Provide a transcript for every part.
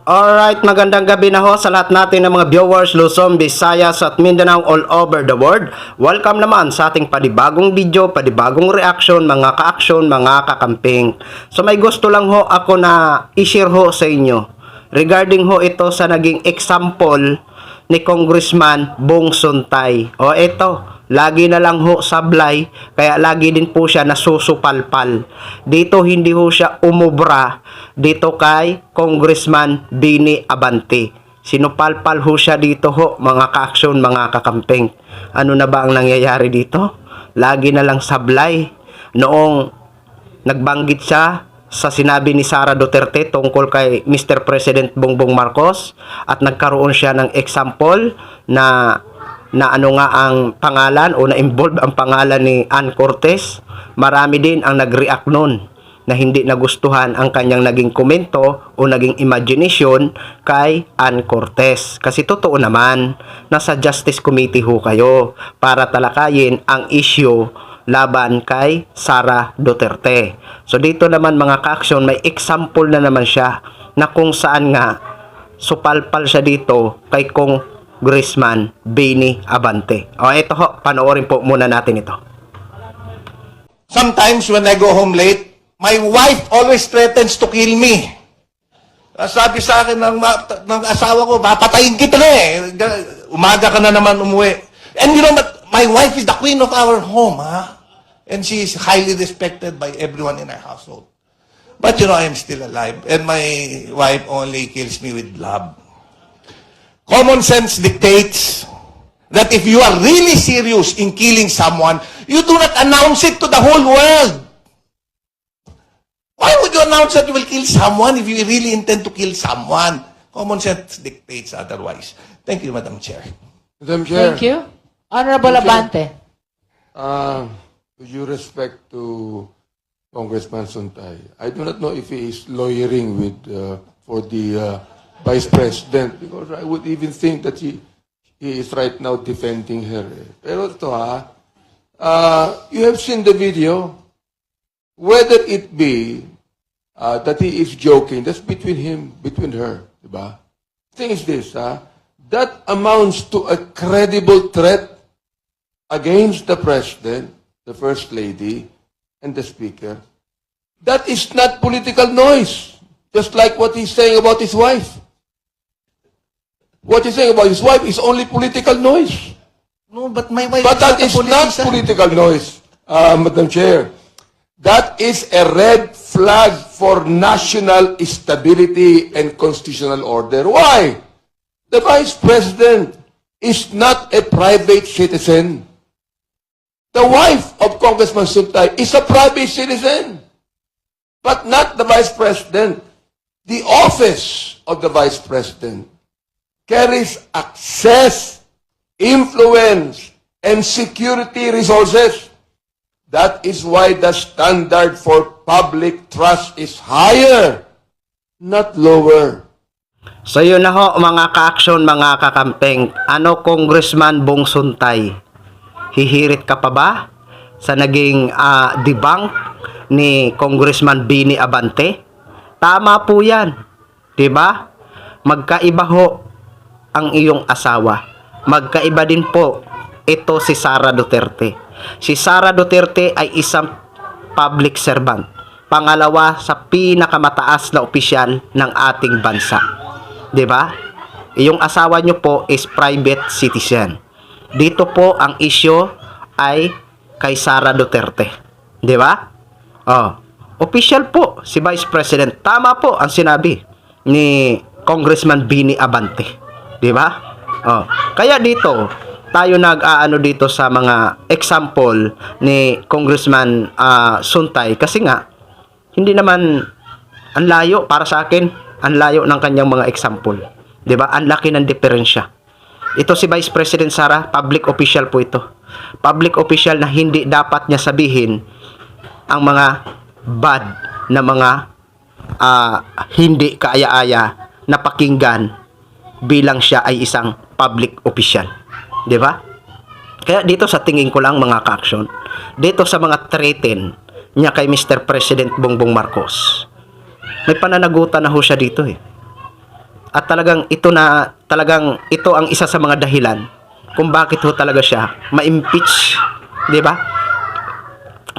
Alright, magandang gabi na ho sa lahat natin ng mga viewers Luzon, Visayas at Mindanao all over the world. Welcome naman sa ating panibagong video, panibagong reaction, mga ka-action, mga kakamping. So may gusto lang ho ako na i-share ho sa inyo. Regarding ho ito sa naging example ni Congressman Bong Suntay. O ito, lagi na lang ho sablay, kaya lagi din po siya nasusupalpal. Dito hindi ho siya umubra dito kay Congressman Bini Abante. Sinupalpal ho siya dito ho, mga ka-aksyon, mga kakamping. Ano na ba ang nangyayari dito? Lagi na lang sablay. Noong nagbanggit siya sa sinabi ni Sara Duterte tungkol kay Mr. President Bongbong Marcos at nagkaroon siya ng example na ano nga ang pangalan o na-involve ang pangalan ni Ann Cortez. Marami din ang nag-react nun na hindi nagustuhan ang kanyang naging komento o naging imagination kay Ann Cortez. Kasi totoo naman, nasa Justice Committee ho kayo para talakayin ang issue laban kay Sara Duterte. So dito naman mga ka-aksyon, may example na naman siya na kung saan nga supalpal siya dito kay Congressman Bini Abante. O ito ho, panoorin po muna natin ito. Sometimes when I go home late, my wife always threatens to kill me. Sabi sa akin ng asawa ko, papatayin kita na eh. Umaga ka na naman umuwi. And you know, my wife is the queen of our home, ha? And she is highly respected by everyone in our household. But you know, I am still alive. And my wife only kills me with love. Common sense dictates that if you are really serious in killing someone, you do not announce it to the whole world. Why would you announce that you will kill someone if you really intend to kill someone? Common sense dictates otherwise. Thank you, Madam Chair. Madam Chair. Thank you. Honorable Abante. With due respect to Congressman Suntay, I do not know if he is lawyering with for the Vice President, because I would even think that he is right now defending her. Pero ito you have seen the video. Whether it be that he is joking, that's between her, diba? Thing is this, that amounts to a credible threat against the President, the First Lady, and the Speaker. That is not political noise, just like what he's saying about his wife. What he's saying about his wife is only political noise. No, but my wife But that not a is not politician. political noise, Madam Chair. That is a red flag for national stability and constitutional order. Why? The Vice President is not a private citizen. The wife of Congressman Suntay is a private citizen, but not the Vice President. The office of the Vice President carries access, influence, and security resources. That is why the standard for public trust is higher, not lower. So yun na ho mga ka-aksyon, mga kakamping. Ano Congressman Bong Suntay? Hihirit ka pa ba sa naging debunk ni Congressman Bini Abante? Tama po yan. Diba? Magkaiba ho ang iyong asawa. Magkaiba din po ito si Sara Duterte. Si Sara Duterte ay isang public servant. Pangalawa sa pinakamataas na opisyal ng ating bansa. 'Di ba? Iyong asawa nyo po is private citizen. Dito po ang issue ay kay Sara Duterte. 'Di ba? Official po si Vice President. Tama po ang sinabi ni Congressman Bini Abante. 'Di ba? Kaya dito tayo nag-aano dito sa mga example ni Congressman Suntay kasi nga hindi naman ang layo para sa akin, ang layo ng kanyang mga example. 'Di ba? Ang laki ng diferensya. Ito si Vice President Sara, public official po ito. Public official na hindi dapat niya sabihin ang mga bad na mga hindi kaaya-aya na pakinggan bilang siya ay isang public official. 'Di ba? Kaya dito sa tingin ko lang mga ka-aksyon, dito sa mga threaten niya kay Mr. President Bongbong Marcos, may pananagutan na ho siya dito eh. at talagang ito ang isa sa mga dahilan kung bakit ho talaga siya ma-impeach, 'di ba?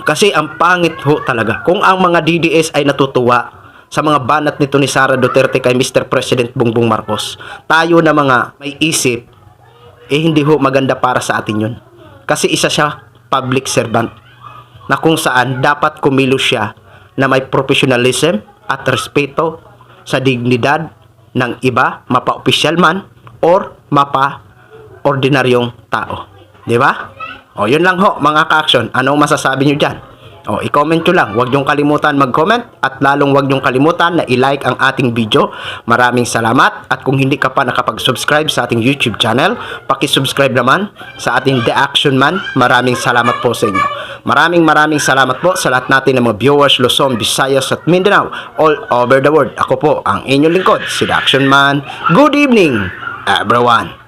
Kasi ang pangit ho talaga kung ang mga DDS ay natutuwa sa mga banat nito ni Sara Duterte kay Mr. President Bongbong Marcos. Tayo na mga may isip, hindi ho maganda para sa atin yun. Kasi isa siya public servant na kung saan dapat kumilos siya na may professionalism at respeto sa dignidad ng iba, mapa-opisyal man or mapa-ordinaryong tao. Di ba? O, yun lang ho, mga ka-action. Anong masasabi nyo dyan? O, i-comment nyo lang. Huwag nyong kalimutan mag-comment at lalong huwag nyong kalimutan na i-like ang ating video. Maraming salamat. At kung hindi ka pa nakapag-subscribe sa ating YouTube channel, paki-subscribe naman sa ating The Action Man. Maraming salamat po sa inyo. Maraming salamat po sa lahat natin ng mga viewers Luzon, Visayas at Mindanao all over the world. Ako po ang inyong lingkod, si The Action Man. Good evening, everyone.